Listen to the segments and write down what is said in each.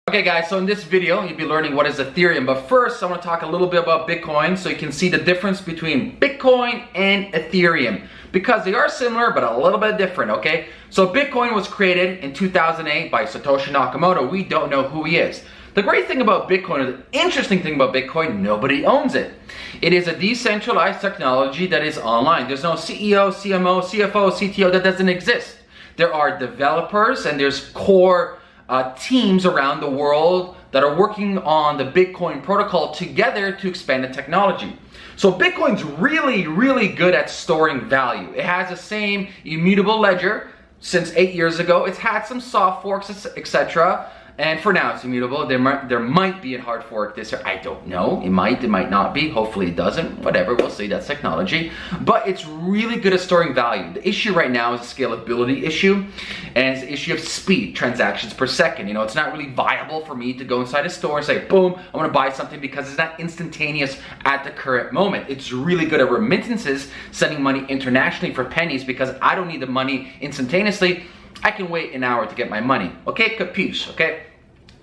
Okay guys, so in this video you'll be learning what is Ethereum, but first I want to talk a little bit about Bitcoin so you can see the difference between Bitcoin and Ethereum because they are similar but a little bit different, okay? So Bitcoin was created in 2008 by Satoshi Nakamoto. We don't know who he is. The great thing about Bitcoin, or the interesting thing about Bitcoin, nobody owns it. It is a decentralized technology that is online. There's no CEO, CMO, CFO, CTO, that doesn't exist. There are developers and there's core teams around the world that are working on the Bitcoin protocol together to expand the technology. So Bitcoin's really good at storing value. It has the same immutable ledger since 8 years ago. It's had some soft forks, etc. And for now it's immutable. There might be a hard fork this year. I don't know. It might not be. Hopefully it doesn't. Whatever, we'll see. That's technology. But it's really good at storing value. The issue right now is a scalability issue. And it's the issue of speed, transactions per second. You know, it's not really viable for me to go inside a store and say, boom, I want to buy something because it's not instantaneous at the current moment. It's really good at remittances, sending money internationally for pennies because I don't need the money instantaneously. I can wait an hour to get my money. Okay, capiche, okay?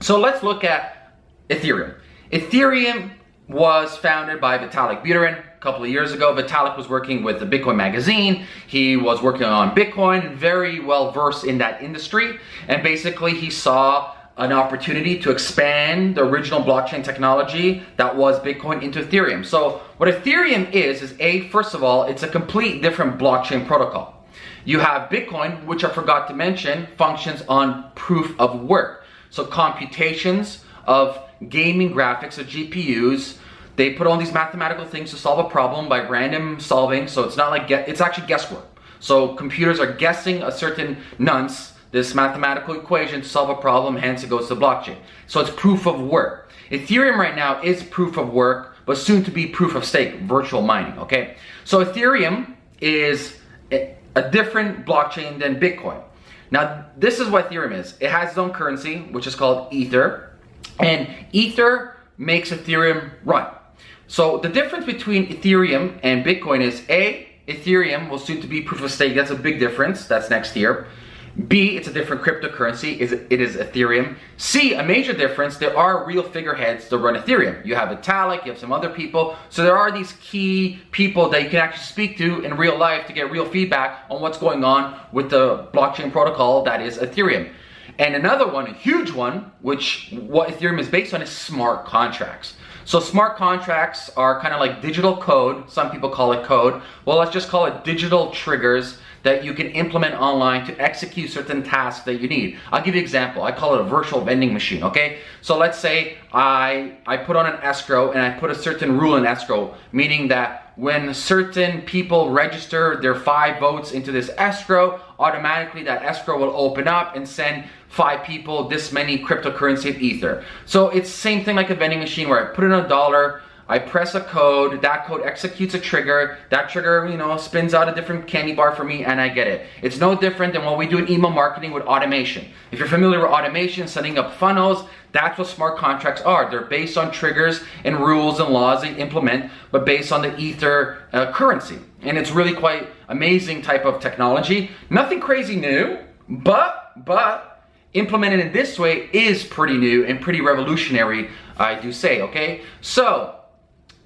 So let's look at Ethereum. Ethereum was founded by Vitalik Buterin a couple of years ago. Vitalik was working with the Bitcoin magazine. He was working on Bitcoin, very well versed in that industry. And basically he saw an opportunity to expand the original blockchain technology that was Bitcoin into Ethereum. So what Ethereum is first of all, it's a complete different blockchain protocol. You have Bitcoin, which I forgot to mention, functions on proof of work. So computations of gaming graphics of GPUs, they put all these mathematical things to solve a problem by random solving. So it's not like, it's actually guesswork. So computers are guessing a certain nonce, this mathematical equation to solve a problem, hence it goes to blockchain. So it's proof of work. Ethereum right now is proof of work, but soon to be proof of stake, virtual mining, okay? So Ethereum is a different blockchain than Bitcoin. Now, this is what Ethereum is. It has its own currency, which is called Ether, and Ether makes Ethereum run. So the difference between Ethereum and Bitcoin is Ethereum will soon to be proof of stake. That's a big difference. That's next year. B, it's a different cryptocurrency. It is Ethereum. C, a major difference, there are real figureheads that run Ethereum. You have Vitalik, you have some other people. So there are these key people that you can actually speak to in real life to get real feedback on what's going on with the blockchain protocol that is Ethereum. And another one, a huge one, which what Ethereum is based on is smart contracts. So smart contracts are kind of like digital code. Some people call it code. Well, let's just call it digital triggers that you can implement online to execute certain tasks that you need. I'll give you an example. I call it a virtual vending machine, okay? So let's say I put on an escrow and I put a certain rule in escrow, meaning that when certain people register their 5 votes into this escrow, automatically that escrow will open up and send 5 people this many cryptocurrency of Ether. So it's the same thing like a vending machine where I put in $1, I press a code, that code executes a trigger, that trigger, you know, spins out a different candy bar for me and I get it. It's no different than what we do in email marketing with automation. If you're familiar with automation, setting up funnels, that's what smart contracts are. They're based on triggers and rules and laws they implement, but based on the Ether currency. And it's really quite amazing type of technology. Nothing crazy new, but implemented in this way is pretty new and pretty revolutionary, I do say, okay? So,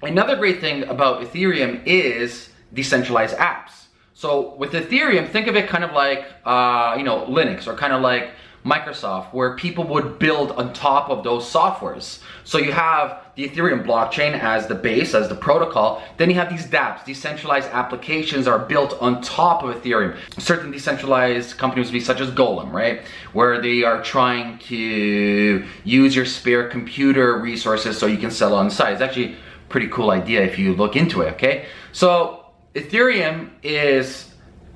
another great thing about Ethereum is decentralized apps. So with Ethereum, think of it kind of like, Linux or kind of like Microsoft, where people would build on top of those softwares. So you have the Ethereum blockchain as the base, as the protocol. Then you have these dApps, decentralized applications are built on top of Ethereum. Certain decentralized companies would be such as Golem, right? Where they are trying to use your spare computer resources so you can sell on the side. It's actually pretty cool idea if you look into it, okay? So Ethereum is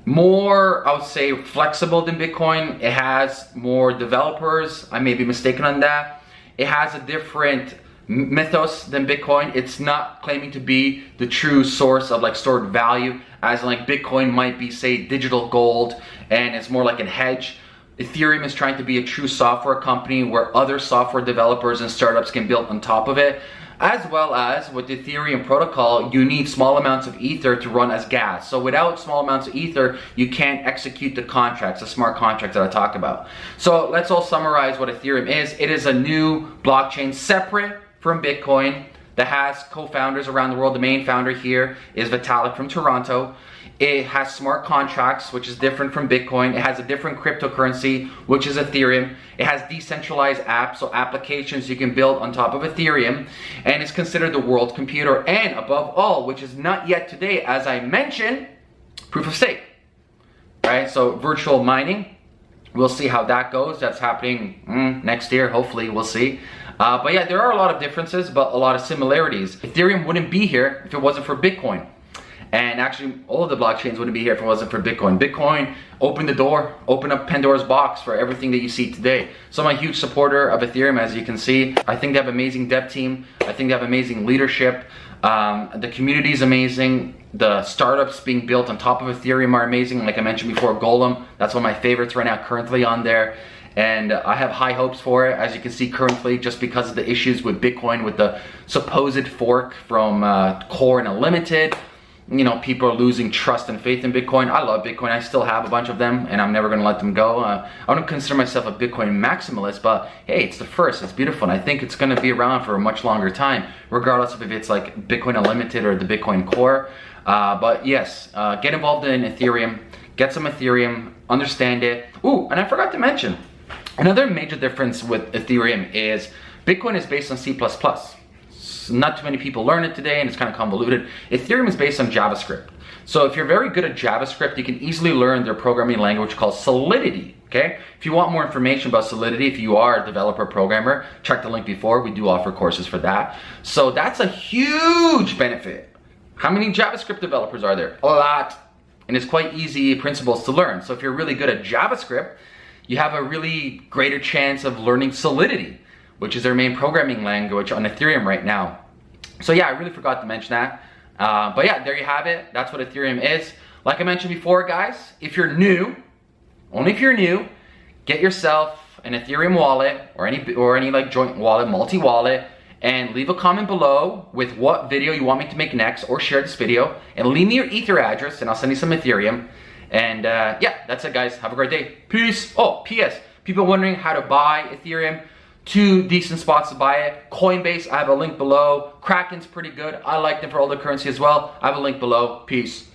more, I would say, flexible than Bitcoin. It has more developers. I may be mistaken on that. It has a different mythos than Bitcoin. It's not claiming to be the true source of like stored value, as like Bitcoin might be, say, digital gold, and it's more like a hedge. Ethereum is trying to be a true software company where other software developers and startups can build on top of it. As well as with the Ethereum protocol, you need small amounts of Ether to run as gas. So without small amounts of Ether, you can't execute the contracts, the smart contracts that I talk about. So let's all summarize what Ethereum is. It is a new blockchain separate from Bitcoin that has co-founders around the world. The main founder here is Vitalik from Toronto. It has smart contracts, which is different from Bitcoin. It has a different cryptocurrency, which is Ethereum. It has decentralized apps, so applications you can build on top of Ethereum. And it's considered the world's computer. And above all, which is not yet today, as I mentioned, proof of stake. Right? So virtual mining, we'll see how that goes. That's happening next year, hopefully, we'll see. But yeah, there are a lot of differences, but a lot of similarities. Ethereum wouldn't be here if it wasn't for Bitcoin. And actually, all of the blockchains wouldn't be here if it wasn't for Bitcoin. Bitcoin opened the door, opened up Pandora's box for everything that you see today. So I'm a huge supporter of Ethereum, as you can see. I think they have an amazing dev team. I think they have amazing leadership. The community is amazing. The startups being built on top of Ethereum are amazing. Like I mentioned before, Golem, that's one of my favorites right now, currently on there. And I have high hopes for it, as you can see currently, just because of the issues with Bitcoin, with the supposed fork from Core and Unlimited. You know, people are losing trust and faith in Bitcoin. I love Bitcoin. I still have a bunch of them, and I'm never going to let them go. I don't consider myself a Bitcoin maximalist, but hey, it's the first. It's beautiful, and I think it's going to be around for a much longer time, regardless of if it's like Bitcoin Unlimited or the Bitcoin Core. But yes, get involved in Ethereum. Get some Ethereum. Understand it. Ooh, and I forgot to mention, another major difference with Ethereum is Bitcoin is based on C++. Not too many people learn it today, and it's kind of convoluted. Ethereum is based on JavaScript. So if you're very good at JavaScript, you can easily learn their programming language called Solidity, okay? If you want more information about Solidity, if you are a developer programmer, check the link before. We do offer courses for that. So that's a huge benefit. How many JavaScript developers are there? A lot. And it's quite easy principles to learn. So if you're really good at JavaScript, you have a really greater chance of learning Solidity, which is their main programming language on Ethereum right now. So yeah, I really forgot to mention that. But yeah, there you have it. That's what Ethereum is. Like I mentioned before, guys, if you're new, only if you're new, get yourself an Ethereum wallet or any like joint wallet, multi-wallet, and leave a comment below with what video you want me to make next, or share this video, and leave me your Ether address, and I'll send you some Ethereum. And yeah, that's it, guys. Have a great day. Peace. Oh, P.S. People wondering how to buy Ethereum. 2 decent spots to buy it. Coinbase, I have a link below. Kraken's pretty good. I like them for all the currency as well. I have a link below. Peace.